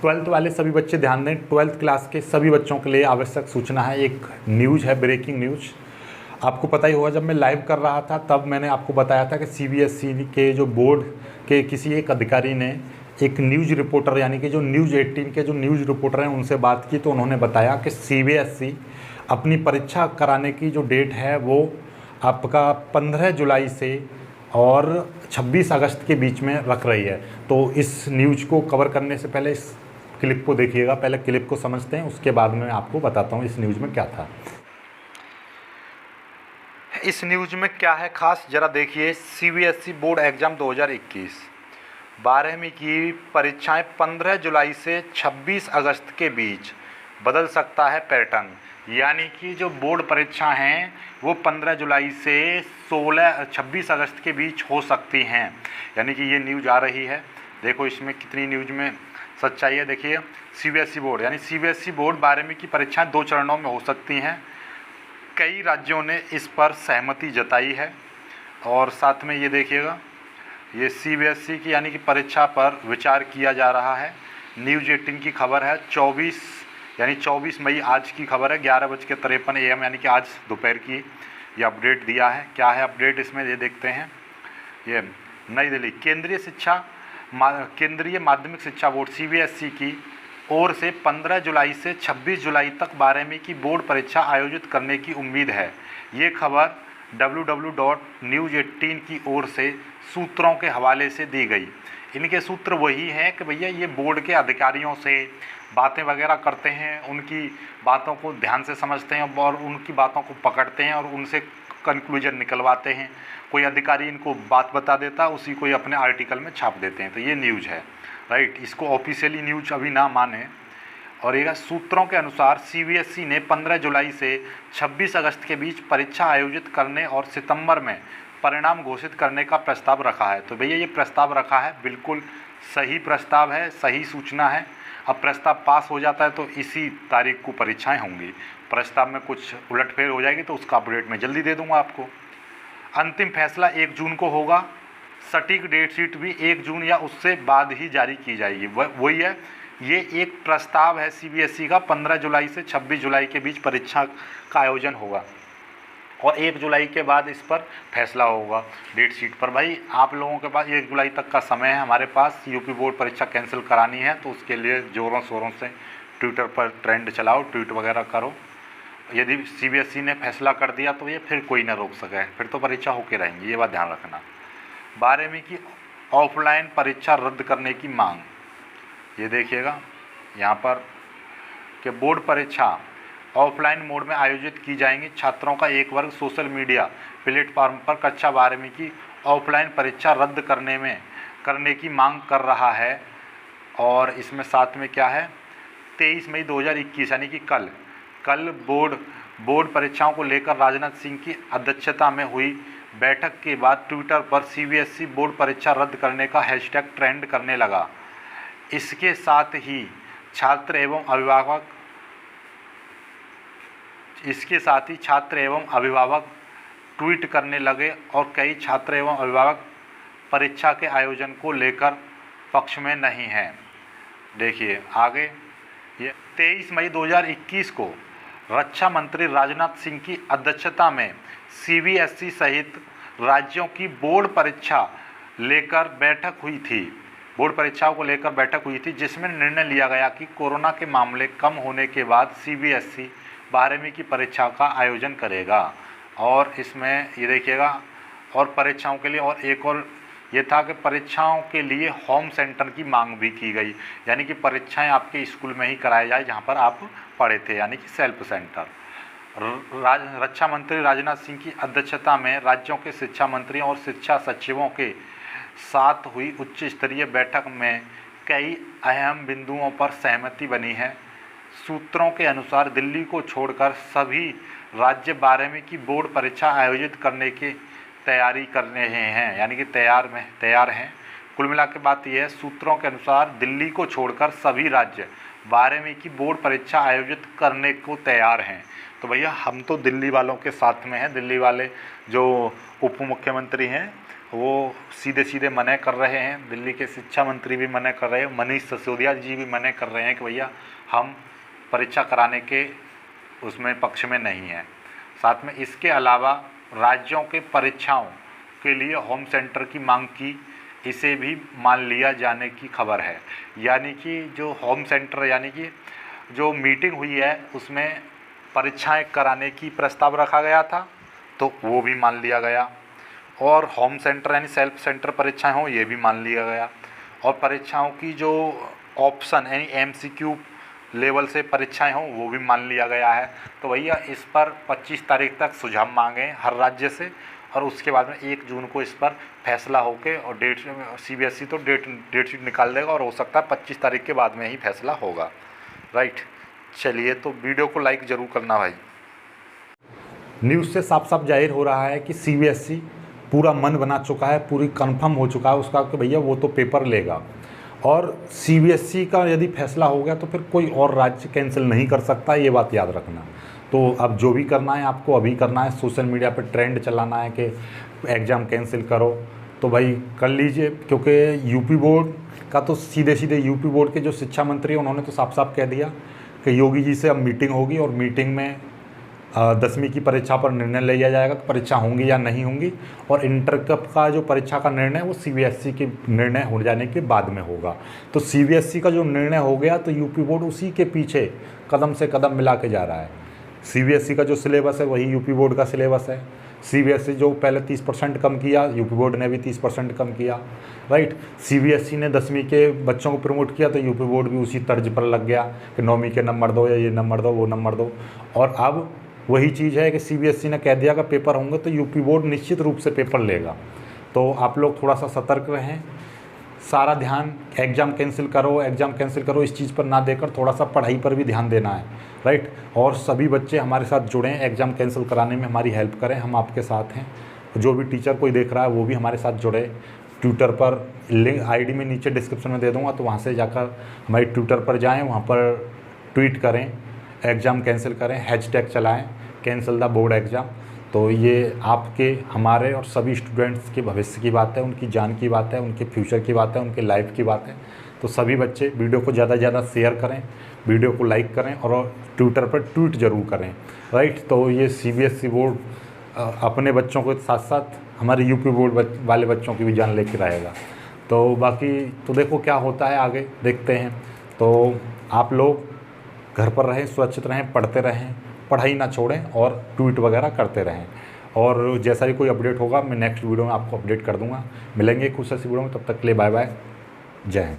Twelfth वाले सभी बच्चे ध्यान दें, ट्वेल्थ क्लास के सभी बच्चों के लिए आवश्यक सूचना है। एक न्यूज़ है, ब्रेकिंग न्यूज़। आपको पता ही होगा, जब मैं लाइव कर रहा था तब मैंने आपको बताया था कि सीबीएसई के जो बोर्ड के किसी एक अधिकारी ने एक न्यूज़ रिपोर्टर यानी कि जो न्यूज़ 18 के जो न्यूज़ रिपोर्टर हैं उनसे बात की, तो उन्होंने बताया कि सीबीएसई अपनी परीक्षा कराने की जो डेट है वो आपका 15 जुलाई से और 26 अगस्त के बीच में रख रही है। तो इस न्यूज़ को कवर करने से पहले इस क्लिप को देखिएगा। पहले क्लिप को समझते हैं, उसके बाद में आपको बताता हूँ इस न्यूज़ में क्या था। इस न्यूज़ में क्या है खास, ज़रा देखिए। सीबीएसई बोर्ड एग्ज़ाम 2021 12वीं की परीक्षाएं 15 जुलाई से 26 अगस्त के बीच, बदल सकता है पैटर्न। यानी कि जो बोर्ड परीक्षा हैं वो 15 जुलाई से 26 अगस्त के बीच हो सकती हैं। यानी कि ये न्यूज़ आ रही है। देखो इसमें कितनी न्यूज़ में सच्चाई है। देखिए, सीबीएसई बोर्ड यानी सीबीएसई बोर्ड 12वीं की परीक्षाएं 2 चरणों में हो सकती हैं। कई राज्यों ने इस पर सहमति जताई है। और साथ में ये देखिएगा, ये सीबीएसई की यानी कि परीक्षा पर विचार किया जा रहा है। न्यूज़ 18 की खबर है, 24 मई आज की खबर है, 11:53 AM यानी कि आज दोपहर की ये अपडेट दिया है। क्या है अपडेट इसमें, ये देखते हैं। ये नई दिल्ली केंद्रीय माध्यमिक शिक्षा बोर्ड सीबीएसई की ओर से 15 जुलाई से 26 जुलाई तक 12वीं की बोर्ड परीक्षा आयोजित करने की उम्मीद है। ये खबर www.news18 की ओर से सूत्रों के हवाले से दी गई। इनके सूत्र वही हैं कि भैया ये बोर्ड के अधिकारियों से बातें वगैरह करते हैं, उनकी बातों को ध्यान से समझते हैं और उनकी बातों को पकड़ते हैं और उनसे कंक्लूजन निकलवाते हैं। कोई अधिकारी इनको बात बता देता, उसी को अपने आर्टिकल में छाप देते हैं। तो ये न्यूज़ है, राइट। इसको ऑफिशियली न्यूज़ अभी ना माने। और ये सूत्रों के अनुसार सीबीएसई ने 15 जुलाई से 26 अगस्त के बीच परीक्षा आयोजित करने और सितंबर में परिणाम घोषित करने का प्रस्ताव रखा है। तो भैया ये प्रस्ताव रखा है, बिल्कुल सही प्रस्ताव है, सही सूचना है। अब प्रस्ताव पास हो जाता है तो इसी तारीख को परीक्षाएं होंगी। प्रस्ताव में कुछ उलटफेर हो जाएगी तो उसका अपडेट मैं जल्दी दे दूंगा आपको। अंतिम फैसला 1 जून को होगा। सटीक डेट शीट भी 1 जून या उससे बाद ही जारी की जाएगी। वही है, ये एक प्रस्ताव है सीबीएसई का। 15 जुलाई से 26 जुलाई के बीच परीक्षा का आयोजन होगा और 1 जुलाई के बाद इस पर फैसला होगा डेट शीट पर। भाई आप लोगों के पास 1 जुलाई तक का समय है। हमारे पास यूपी बोर्ड परीक्षा कैंसिल करानी है तो उसके लिए ज़ोरों शोरों से ट्विटर पर ट्रेंड चलाओ, ट्वीट वगैरह करो। यदि सीबीएसई ने फैसला कर दिया तो ये फिर कोई ना रोक सके, फिर तो परीक्षा होके रहेंगी, ये बात ध्यान रखना। 12वीं की ऑफलाइन परीक्षा रद्द करने की मांग, ये देखिएगा यहाँ पर कि बोर्ड परीक्षा ऑफलाइन मोड में आयोजित की जाएंगी। छात्रों का एक वर्ग सोशल मीडिया प्लेटफॉर्म पर कक्षा 12वीं की ऑफलाइन परीक्षा रद्द करने की मांग कर रहा है। और इसमें साथ में क्या है, 23 मई 2021 यानी कि कल बोर्ड परीक्षाओं को लेकर राजनाथ सिंह की अध्यक्षता में हुई बैठक के बाद ट्विटर पर सीबीएसई बोर्ड परीक्षा रद्द करने का हैशटैग ट्रेंड करने लगा। इसके साथ ही छात्र एवं अभिभावक ट्वीट करने लगे और कई छात्र एवं अभिभावक परीक्षा के आयोजन को लेकर पक्ष में नहीं हैं। देखिए आगे, ये 23 मई 2021 को रक्षा मंत्री राजनाथ सिंह की अध्यक्षता में सीबीएसई सहित राज्यों की बोर्ड परीक्षाओं को लेकर बैठक हुई थी, जिसमें निर्णय लिया गया कि कोरोना के मामले कम होने के बाद सीबीएसई 12वीं की परीक्षा का आयोजन करेगा। और इसमें ये देखिएगा, और परीक्षाओं के लिए और एक और ये था कि परीक्षाओं के लिए होम सेंटर की मांग भी की गई, यानी कि परीक्षाएं आपके स्कूल में ही कराई जाए जहां पर आप पढ़े थे, यानी कि सेल्फ सेंटर। रक्षा मंत्री राजनाथ सिंह की अध्यक्षता में राज्यों के शिक्षा मंत्रियों और शिक्षा सचिवों के साथ हुई उच्च स्तरीय बैठक में कई अहम बिंदुओं पर सहमति बनी है। सूत्रों के अनुसार दिल्ली को छोड़कर सभी राज्य 12वीं की बोर्ड परीक्षा आयोजित करने की तैयारी कर रहे हैं, यानी कि तैयार हैं। कुल मिला के बात यह है, सूत्रों के अनुसार दिल्ली को छोड़कर सभी राज्य 12वीं की बोर्ड परीक्षा आयोजित करने को तैयार हैं। तो भैया हम तो दिल्ली वालों के साथ में हैं। दिल्ली वाले जो उप मुख्यमंत्री हैं वो सीधे सीधे मना कर रहे हैं। दिल्ली के शिक्षा मंत्री भी मना कर रहे हैं, मनीष सिसोदिया जी भी मना कर रहे हैं कि भैया हम परीक्षा कराने के उसमें पक्ष में नहीं हैं। साथ में इसके अलावा राज्यों के परीक्षाओं के लिए होम सेंटर की मांग की, इसे भी मान लिया जाने की खबर है। यानी कि जो होम सेंटर यानी कि जो मीटिंग हुई है उसमें परीक्षाएं कराने की प्रस्ताव रखा गया था, तो वो भी मान लिया गया। और होम सेंटर यानी सेल्फ सेंटर परीक्षाएं हों, ये भी मान लिया गया। और परीक्षाओं की जो ऑप्शन यानी MCQ लेवल से परीक्षाएं हों, वो भी मान लिया गया है। तो भैया इस पर 25 तारीख तक सुझाव मांगे हर राज्य से, और उसके बाद में 1 जून को इस पर फैसला होके और डेट CBSE तो डेट शीट निकाल देगा, और हो सकता है 25 तारीख के बाद में ही फैसला होगा। राइट, चलिए तो वीडियो को लाइक ज़रूर करना भाई। न्यूज़ से साफ साफ जाहिर हो रहा है कि CBSE पूरा मन बना चुका है, पूरी कंफर्म हो चुका है उसका कि भैया वो तो पेपर लेगा। और CBSE का यदि फैसला हो गया तो फिर कोई और राज्य कैंसिल नहीं कर सकता, ये बात याद रखना। तो अब जो भी करना है आपको अभी करना है, सोशल मीडिया पे ट्रेंड चलाना है कि एग्ज़ाम कैंसिल करो, तो भाई कर लीजिए। क्योंकि यूपी बोर्ड का तो सीधे सीधे यूपी बोर्ड के जो शिक्षा मंत्री हैं उन्होंने तो साफ साफ कह दिया कि योगी जी से अब मीटिंग होगी, और मीटिंग में 10वीं की परीक्षा पर निर्णय लिया जाएगा कि परीक्षा होंगी या नहीं होंगी। और इंटर का जो परीक्षा का निर्णय वो CBSE के निर्णय हो जाने के बाद में होगा। तो CBSE का जो निर्णय हो गया तो यूपी बोर्ड उसी के पीछे कदम से कदम मिला के जा रहा है। CBSE का जो सिलेबस है वही यूपी बोर्ड का सिलेबस है। CBSE जो पहले 30% कम किया, यूपी बोर्ड ने भी 30% कम किया। राइट, CBSE ने 10वीं के बच्चों को प्रमोट किया तो यूपी बोर्ड भी उसी तर्ज पर लग गया कि 9वीं के नंबर दो, या ये नंबर दो, वो नंबर दो। और अब वही चीज़ है कि CBSE ने कह दिया कि पेपर होंगे तो यूपी बोर्ड निश्चित रूप से पेपर लेगा। तो आप लोग थोड़ा सा सतर्क रहें, सारा ध्यान एग्ज़ाम कैंसिल करो इस चीज़ पर ना देकर थोड़ा सा पढ़ाई पर भी ध्यान देना है। राइट, और सभी बच्चे हमारे साथ जुड़ें, एग्ज़ाम कैंसिल कराने में हमारी हेल्प करें, हम आपके साथ हैं। जो भी टीचर कोई देख रहा है वो भी हमारे साथ जुड़े। ट्विटर पर लिंक ID में नीचे डिस्क्रिप्शन में दे दूँगा, तो वहाँ से जाकर हमारी ट्विटर पर जाएँ, वहाँ पर ट्वीट करें, एग्ज़ाम कैंसिल करें, हैशटैग चलाएँ कैंसिल द बोर्ड एग्ज़ाम। तो ये आपके, हमारे और सभी स्टूडेंट्स के भविष्य की बात है, उनकी जान की बात है, उनके फ्यूचर की बात है, उनके लाइफ की बात है। तो सभी बच्चे वीडियो को ज़्यादा से ज़्यादा शेयर करें, वीडियो को लाइक करें और ट्विटर पर ट्वीट ज़रूर करें। राइट, तो ये CBSE बोर्ड अपने बच्चों के साथ साथ हमारे यूपी बोर्ड वाले बच्चों की भी जान लेकर आएगा। तो बाकी तो देखो क्या होता है, आगे देखते हैं। तो आप लोग घर पर रहें, सुरक्षित रहें, पढ़ते रहें, पढ़ाई ना छोड़ें और ट्वीट वगैरह करते रहें। और जैसा ही कोई अपडेट होगा मैं नेक्स्ट वीडियो में आपको अपडेट कर दूंगा। मिलेंगे कुछ ऐसी वीडियो में, तब तक के लिए बाय बाय, जय हिंद।